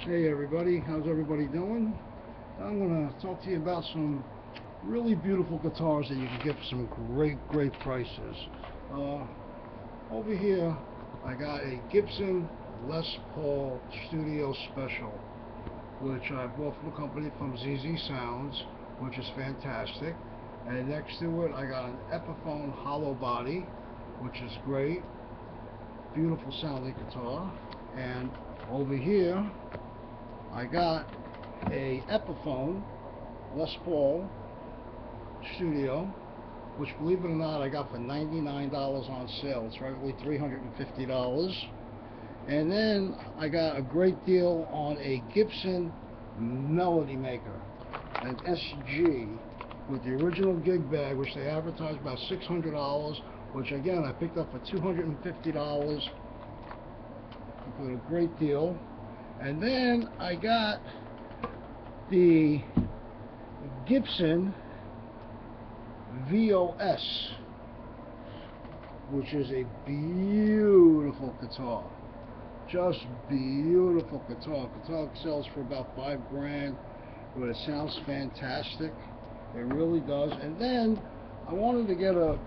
Hey everybody, how's everybody doing? I'm going to talk to you about some really beautiful guitars that you can get for some great prices. Uh, Over here I got a Gibson Les Paul Studio Special, which I bought from a company from ZZ Sounds, which is fantastic. And next to it I got an Epiphone hollow body, which is great, beautiful sounding guitar. And over here I got a Epiphone Les Paul Studio, which, believe it or not, I got for $99 on sale. It's roughly $350. And then I got a great deal on a Gibson Melody Maker, an SG, with the original gig bag, which they advertised about $600, which again I picked up for $250. For a great deal. And then I got the Gibson VOS, which is a beautiful guitar, just beautiful guitar. Guitar sells for about $5 grand, but it sounds fantastic. It really does. And then I wanted to get a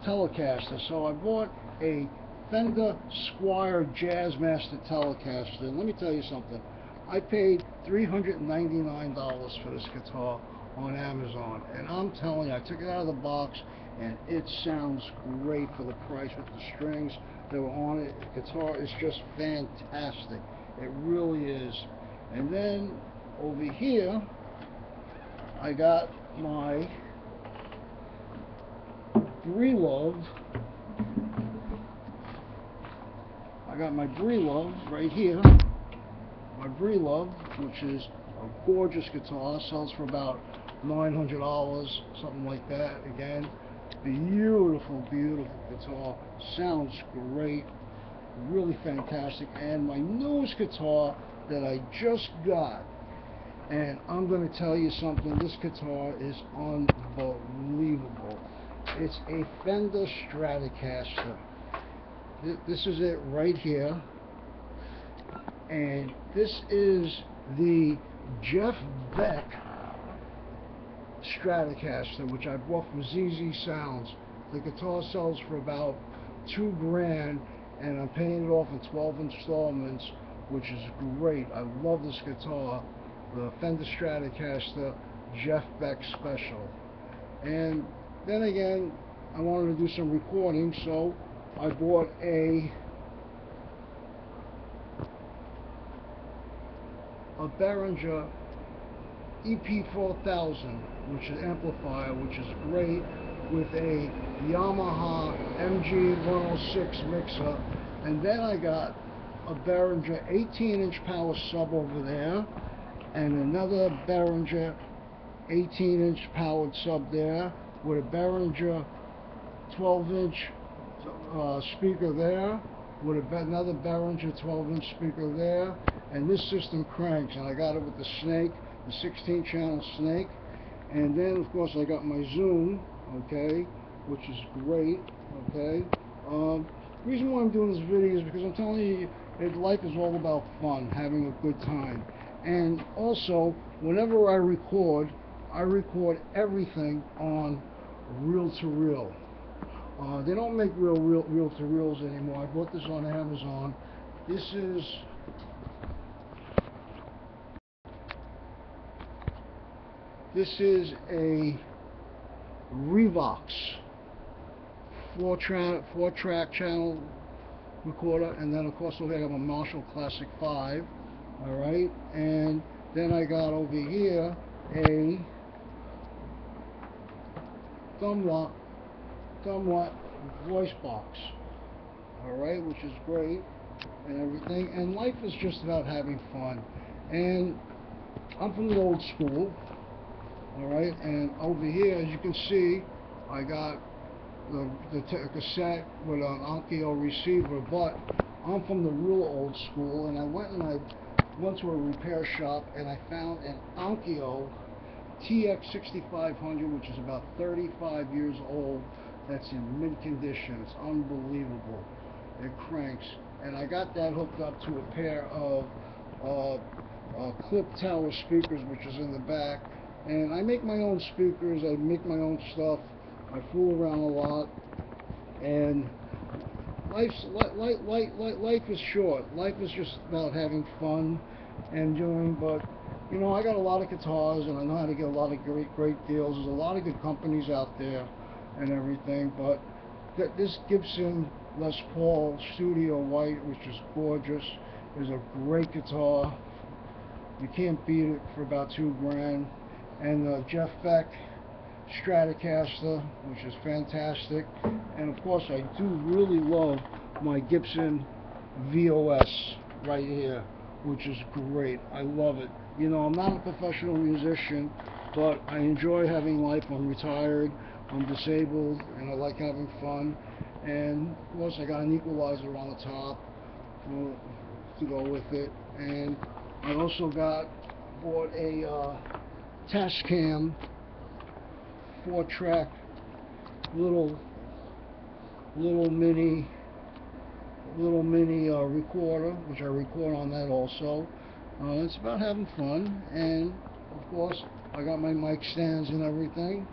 Telecaster, so I bought a Fender Squire Jazzmaster Telecaster. And let me tell you something, I paid $399 for this guitar on Amazon, and I'm telling you, I took it out of the box and it sounds great for the price with the strings that were on it. The guitar is just fantastic, it really is. And then over here I got my Breelove. I got my Breelove right here. My Breelove, which is a gorgeous guitar, sells for about $900, something like that. Again, beautiful guitar, sounds great, really fantastic. And my newest guitar that I just got, and I'm going to tell you something, this guitar is unbelievable. It's a Fender Stratocaster. This is it right here, and this is the Jeff Beck Stratocaster, which I bought from ZZ Sounds. The guitar sells for about $2 grand, and I'm paying it off in 12 installments, which is great. I love this guitar, the Fender Stratocaster Jeff Beck Special. And then again, I wanted to do some recording, so I bought a Behringer EP4000, which is amplifier, which is great, with a Yamaha MG106 mixer. And then I got a Behringer 18-inch power sub over there, and another Behringer 18-inch powered sub there, with a Behringer 12-inch speaker there, with another Behringer 12-inch speaker there. And this system cranks, and I got it with the Snake, the 16-channel Snake. And then of course I got my Zoom, okay, which is great, okay. The reason why I'm doing this video is because I'm telling you, life is all about fun, having a good time. And also, whenever I record everything on reel-to-reel. They don't make reel-to-reels anymore. I bought this on Amazon. This is a Revox 4-track channel recorder, and then of course over here I have a Marshall Classic 5. All right, and then I got over here a thumb lock voice box, all right, which is great and everything. And life is just about having fun, and I'm from the old school, all right. And over here, as you can see, I got the cassette with an Onkyo receiver, but I'm from the real old school, and I went to a repair shop and I found an Onkyo TX6500, which is about 35 years old. That's in mint condition. It's unbelievable. It cranks. And I got that hooked up to a pair of clip tower speakers, which is in the back. And I make my own speakers, I make my own stuff, I fool around a lot, and life is short. Life is just about having fun and doing, but you know, I got a lot of guitars and I know how to get a lot of great deals. There's a lot of good companies out there and everything, but this Gibson Les Paul Studio White, which is gorgeous, is a great guitar. You can't beat it for about $2 grand. And the Jeff Beck Stratocaster, which is fantastic. And of course, I do really love my Gibson VOS right here, which is great. I love it. You know, I'm not a professional musician, but I enjoy having life. I'm retired, I'm disabled, and I like having fun. And of course, I got an equalizer on the top to go with it. And I also bought a Tascam 4-track little mini recorder, which I record on that also. It's about having fun, and of course I got my mic stands and everything.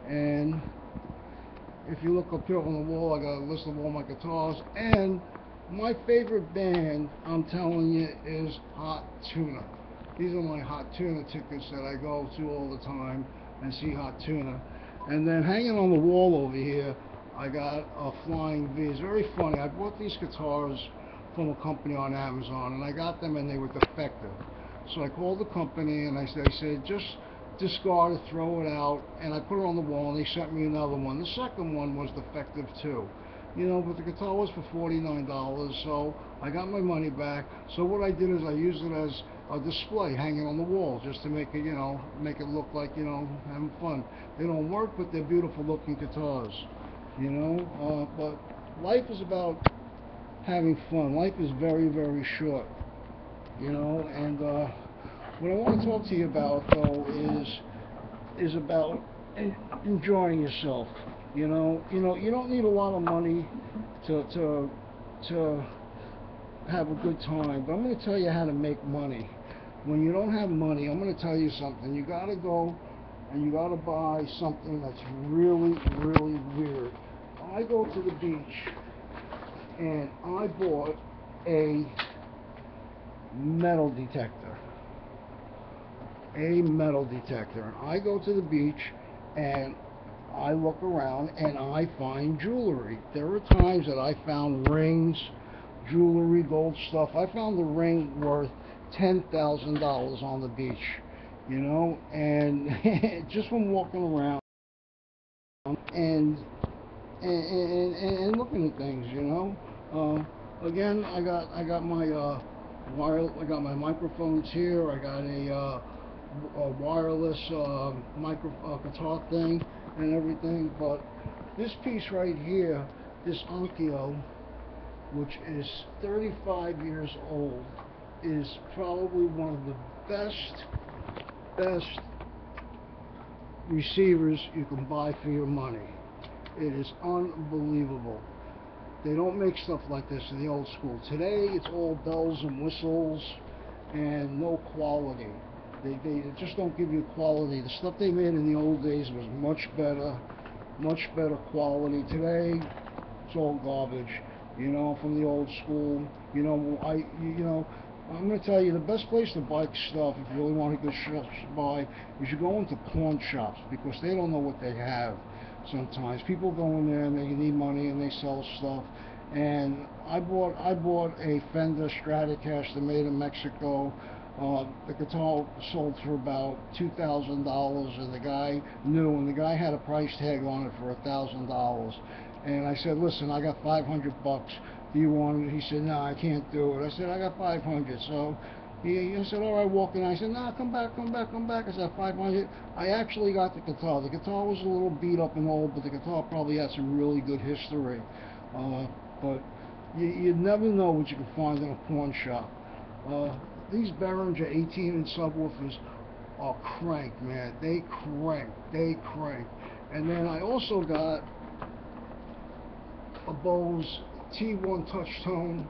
And if you look up here on the wall, I got a list of all my guitars. And my favorite band, I'm telling you, is Hot Tuna. These are my Hot Tuna tickets that I go to all the time and see Hot Tuna. And then hanging on the wall over here, I got a Flying V. It's very funny. I bought these guitars from a company on Amazon, and I got them and they were defective. So I called the company and they said, just discard it, throw it out. And I put it on the wall and they sent me another one. The second one was defective too. You know, but the guitar was for $49, so I got my money back. So what I did is I used it as a display hanging on the wall, just to make it, you know, make it look like, you know, having fun. They don't work, but they're beautiful looking guitars, you know. But life is about having fun. Life is very, very short, you know. And what I want to talk to you about, though, is about enjoying yourself. You know, you don't need a lot of money to have a good time. But I'm going to tell you how to make money. When you don't have money, I'm going to tell you something. You got to go and you got to buy something that's really, really weird. I go to the beach and I bought a metal detector. A metal detector. And I go to the beach and I look around and I find jewelry. There are times that I found rings, jewelry, gold stuff. I found the ring worth $10,000 on the beach, you know, and just from walking around and looking at things, you know. Again, I got my I got my microphones here. I got a wireless guitar thing and everything. But this piece right here, this Onkyo, which is 35 years old, is probably one of the best receivers you can buy for your money. It is unbelievable. They don't make stuff like this in the old school. Today it's all bells and whistles and no quality. They just don't give you quality. The stuff they made in the old days was much better quality. Today it's all garbage, you know, from the old school. You know, I'm going to tell you, the best place to buy stuff, if you really want a good stuff to buy, is you go into pawn shops, because they don't know what they have. Sometimes people go in there and they need money and they sell stuff. And I bought a Fender Stratocaster made in Mexico. The guitar sold for about $2,000, and the guy knew, and the guy had a price tag on it for $1,000. And I said, listen, I got $500. Do you want it? He said, no, I can't do it. I said, I got 500. So he said, all right, walk in. I said, no, come back. I said, 500. I actually got the guitar. The guitar was a little beat up and old, but the guitar probably had some really good history. But you never know what you can find in a pawn shop. These Behringer 18-inch subwoofers are crank, man. They crank. And then I also got a Bose T1 Touch Tone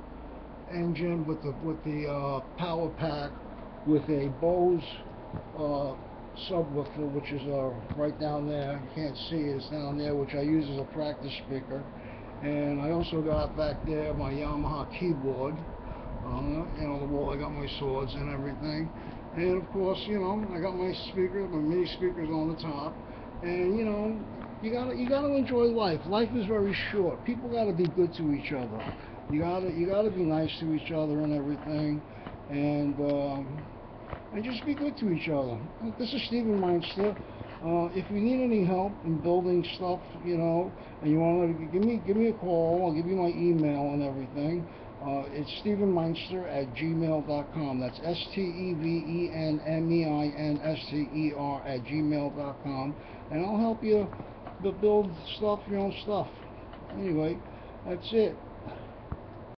engine with the power pack, with a Bose subwoofer, which is right down there. You can't see it, it's down there, which I use as a practice speaker. And I also got back there my Yamaha keyboard. You know, the wall I got my swords and everything. And of course, you know, I got my speaker, my mini speakers on the top. And you know, you gotta enjoy life. Life is very short. People gotta be good to each other. You gotta be nice to each other and everything. And just be good to each other. This is Steven Meinster. If you need any help in building stuff, you know, and you want to give me a call, I'll give you my email and everything. It's stevenmeinster@gmail.com. That's stevenmeinster@gmail.com, and I'll help you build stuff, your own stuff. Anyway, that's it.